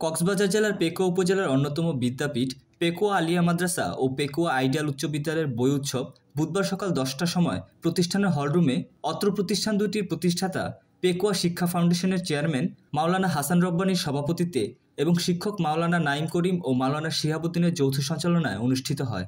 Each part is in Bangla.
কক্সবাজার জেলার পেকুয়া উপজেলার অন্যতম বিদ্যাপীঠ পেকুয়া আলিয়া মাদ্রাসা ও পেকুয়া আইডিয়াল উচ্চ বিদ্যালয়ের বই উৎসব বুধবার সকাল 10টার সময় প্রতিষ্ঠানের হলরুমে অত্র প্রতিষ্ঠান দুটির প্রতিষ্ঠাতা পেকুয়া শিক্ষা ফাউন্ডেশনের চেয়ারম্যান মাওলানা হাসান রব্বানীর সভাপতিত্বে এবং শিক্ষক মাওলানা নাইম করিম ও মাওলানা শিহাবুদ্দিনের যৌথ সঞ্চালনায় অনুষ্ঠিত হয়।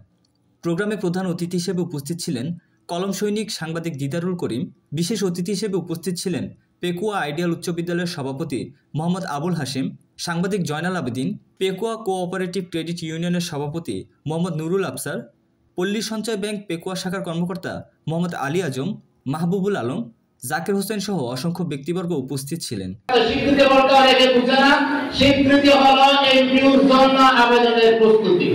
প্রোগ্রামে প্রধান অতিথি হিসেবে উপস্থিত ছিলেন কলম সৈনিক সাংবাদিক দিদারুল করিম। বিশেষ অতিথি হিসেবে উপস্থিত ছিলেন পেকুয়া আইডিয়াল উচ্চ বিদ্যালয়ের সভাপতি মোহাম্মদ আবুল হাশেম, সাংবাদিক জয়নাল আবেদিন, পেকুয়া কোঅপারেটিভ ক্রেডিট ইউনিয়নের সভাপতি মোহাম্মদ নুরুল আফসার, পল্লী সঞ্চয় ব্যাংক পেকুয়া শাখার কর্মকর্তা মোহাম্মদ আলী আজম, মাহবুবুল আলম, জাকির হোসেন সহ অসংখ্য ব্যক্তিবর্গ উপস্থিত ছিলেন। স্বীকৃতি বলতে অনেকে বুঝে না, স্বীকৃতি হলো এমপিওর জন্য আবেদনের প্রস্তুতি।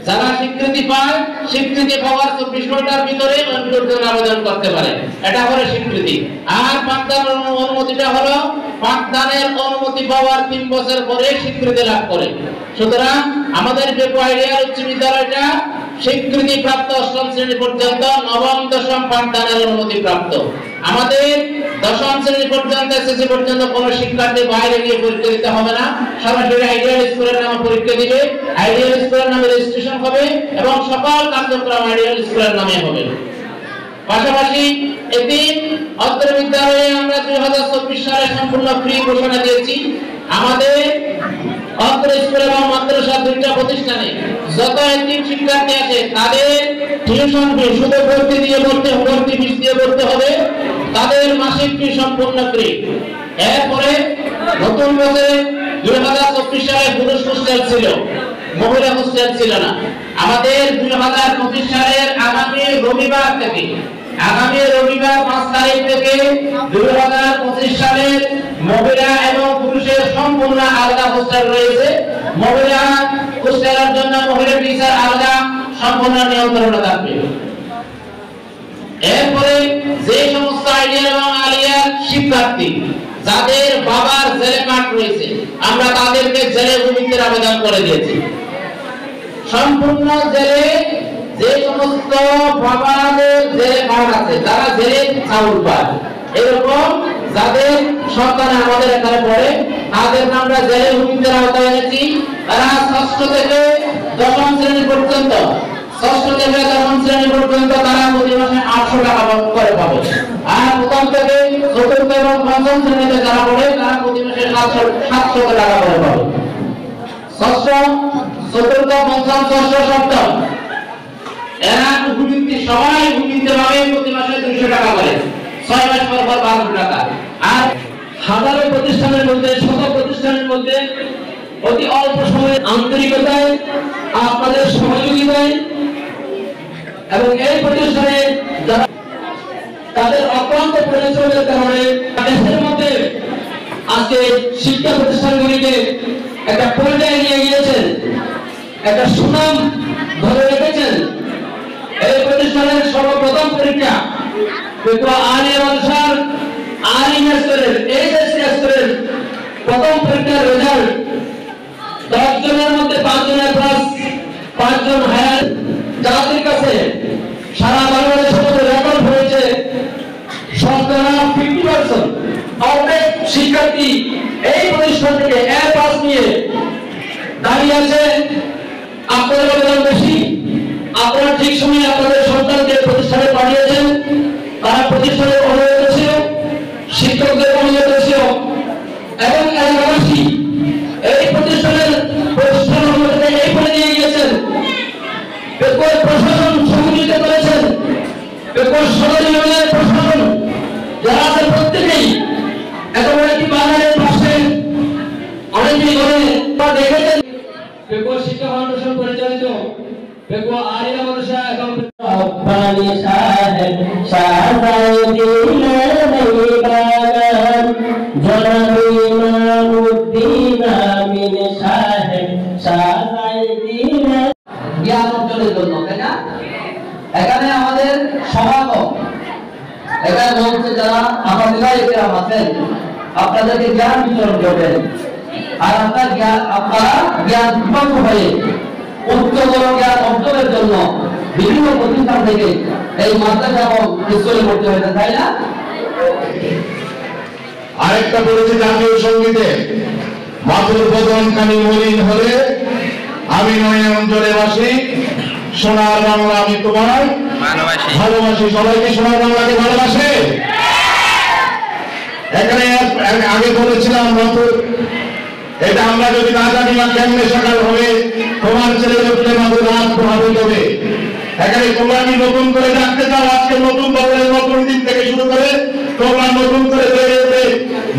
যারা স্বীকৃতি পায়, স্বীকৃতি পাওয়ার 24 ঘন্টার ভিতরে এমপিওর জন্য আবেদন করতে পারে, এটা হলো স্বীকৃতি। আর পাঠদানের অনুমতিটা হলো পাঠদানের অনুমতি পাওয়ার 3 বছর পরে স্বীকৃতি লাভ করে। সুতরাং আমাদের পেকুয়া আইডিয়াল উচ্চ বিদ্যালয়টা স্বীকৃতি প্রাপ্ত 8ম শ্রেণী পর্যন্ত, নবম দশম পাঠদানের অনুমতি প্রাপ্ত। আমাদের 10ম শ্রেণী পর্যন্ত এসএসসি পর্যন্ত কোনো শিক্ষার্থী বাইরে গিয়ে পরীক্ষা দিতে হবে না, সরাসরি আইডিয়াল স্কুলের নামে পরীক্ষা দিবে, আইডিয়াল স্কুলের নামে রেজিস্ট্রেশন হবে এবং সকল কার্যক্রম আইডিয়াল স্কুলের নামে হবে। পাশাপাশি এদিন অত্র বিদ্যালয়ে আমরা 2024 সালে সম্পূর্ণ ফ্রি ঘোষণা দিয়েছি। আমাদের অত্র স্কুল এবং মাদ্রাসা দুইটা প্রতিষ্ঠানে যত এতিম শিক্ষার্থী আছে তাদের টিউশন ফি শুধু ভর্তি ফিস দিয়ে ভর্তি হবে, তাদের মাসিক ফি সম্পূর্ণ ফ্রি। এরপরে নতুন বছরে 2024 সালে পুরুষ হোস্টেল ছিল, মহিলা হোস্টেল ছিল না। আমাদের 2025 সালের আগামী রবিবার 5 তারিখ থেকে 2025 সালের মহিলা এবং পুরুষের সম্পূর্ণ আলাদা হোস্টেল রয়েছে। মহিলা হোস্টেলের জন্য মহিলা টিচার আলাদা সম্পূর্ণ নিয়ন্ত্রণে থাকবে। এরপরে যে সমস্ত আইডিয়াল এবং আলিয়ার শিক্ষার্থী যাদের বাবার জেলে কার্ড রয়েছে, আমরা তাদেরকে জেলে ভূমিতে আবেদন করে দিয়েছি। সম্পূর্ণ জেলে যে সমস্ত বাবাদের জেলে কার্ড আছে, যারা জেলে চাউল পায়, এরকম যাদের সন্তান আমাদের এখানে পড়ে, তাদের আমরা জেলে ভূমিতে আওতায় এনেছি। তারা 6ষ্ঠ থেকে 10ম শ্রেণী পর্যন্ত তারা প্রতি মাসে 800 টাকা করে পাবে। আর প্রথম থেকে 4র্থ এবং 5ম শ্রেণীতে যারা পড়ে তারা প্রতি মাসে 700 টাকা করে পাবে। 6ষ্ঠ, 4র্থ, 5ম, 6ষ্ঠ, 7ম এরা সবাই ভূমিতে পাবে প্রতি মাসে 200 টাকা করে, 6 মাস পর 1200 টাকা। আর হাজারো প্রতিষ্ঠানের মধ্যে, শত প্রতিষ্ঠানের মধ্যে অতি অল্প সময়ে আন্তরিকতায় আপনাদের সহযোগিতায় এবং এই প্রতিষ্ঠানে যারা তাদের অক্লান্ত পরিশ্রমের কারণে দেশের মধ্যে আজকে শিক্ষা প্রতিষ্ঠানগুলিকে একটা পর্যায়ে নিয়ে গিয়েছেন, একটা সুনাম ধরে রেখেছেন। এই প্রতিষ্ঠানের সর্বপ্রথম পরীক্ষা পেকুয়া আলিয়া মাদ্রাসার আলিম স্তরের এইচএসসি স্তরের প্রথম পরীক্ষার রেজাল্ট 10 জনের মধ্যে 5 জনের প্লাস 5 জন হায়ার, যাদের কাছে সারা বাংলাদেশের মধ্যে রেকর্ড হয়েছে 50% অনেক শিক্ষার্থী এই প্রতিষ্ঠান থেকে এ পাস নিয়ে দাঁড়িয়ে আছে। আপনাদের অবদান বেশি, আপনারা ঠিক সময়ে আপনাদের সন্তানকে প্রতিষ্ঠানে পাঠিয়েছেন, তারা প্রতিষ্ঠানের অনুরোধ ছিল, শিক্ষকদের অনুরোধ ছিল এবং এলাকাবাসী এই প্রতিষ্ঠানের অনুমতিতে এই বলে নিয়ে গিয়েছেন। পেকুয়ার প্রশাসন সহযোগিতা করেছেন, পেকুয়ার সদর ইউনিয়নের প্রশাসন যারা আছে প্রত্যেকেই এত বড় একটি বাজারের পাশে অনেকদিন ধরে দেখেছেন। পেকুয়া শিক্ষা ফাউন্ডেশন পরিচালিত পেকুয়া আলিয়া মাদ্রাসা এবং আব্বানি সাহেব শাহজাউদ্দিন বাগান জনাবি মামুদ্দিন আমিন সাহেব শাহজাউদ্দিন জ্ঞান অর্জনের জন্য, তাই না? এখানে আমাদের সমাগম, এখানে মঞ্চে যারা আমাদের ইকরাম আছেন, আপনাদেরকে জ্ঞান বিতরণ করবেন। আর আপনারা জ্ঞান বিপন্ন হয়ে উচ্চতর জ্ঞান অর্জনের জন্য বিভিন্ন প্রতিষ্ঠান থেকে এই মাদ্রাসা এবং স্কুলে ভর্তি হয়েছে, তাই না? আরেকটা বলেছে জাতীয় সঙ্গীতে মাথুর বদন খানি মলিন হলে আমি নয় অঞ্চলে বাসি, সোনার বাংলা আমি তোমার ভালোবাসি। সবাইকে সোনার বাংলাকে ভালোবাসে। এখানে আগে বলেছিলাম মাথুর, এটা আমরা যদি না জানি না কেমনে সকাল হবে, তোমার ছেলে উঠলে মাথুর রাত প্রভাবিত হবে। এখানে তোমরা কি নতুন করে ডাকতে চাও? আজকে নতুন বছরের নতুন দিন থেকে শুরু করে তোমরা নতুন করে বেড়ে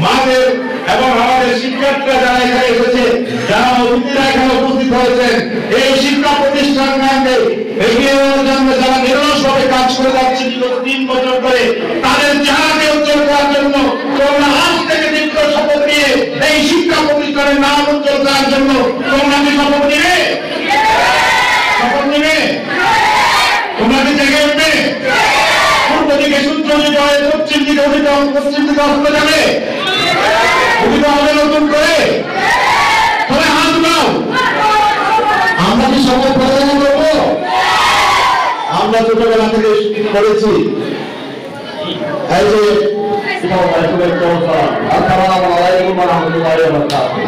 মাদের এবং আমাদের শিক্ষার্থীরা যারা এখানে এসেছে, যারা অতিথিরা এখানে উপস্থিত হয়েছেন, এই শিক্ষা প্রতিষ্ঠানকে এগিয়ে নেওয়ার জন্য যারা নিরলসভাবে কাজ করে যাচ্ছে বিগত 3 বছর ধরে, তাদের চেহারাকে উজ্জ্বল করার জন্য তোমরা আজ থেকে দীর্ঘ শপথ নিয়ে এই শিক্ষা প্রতিষ্ঠানের নাম উজ্জ্বল করার জন্য তোমরা কি শপথ নিবে? শপথ নিবে? তোমরা কি জেগে উঠবে? পূর্ব দিকে সূর্য উদিত হয়, পশ্চিম দিকে উদিত, পশ্চিম দিকে অস্ত যাবে, উদিত হবে নতুন করে। তবে হাত দাও। আমরা কি শপথ প্রদান করবো? আমরা ছোটবেলা থেকে করেছি। এই যে আসসালামু আলাইকুম ওয়া রাহমাতুল্লাহি ওয়া বারাকাতুহু।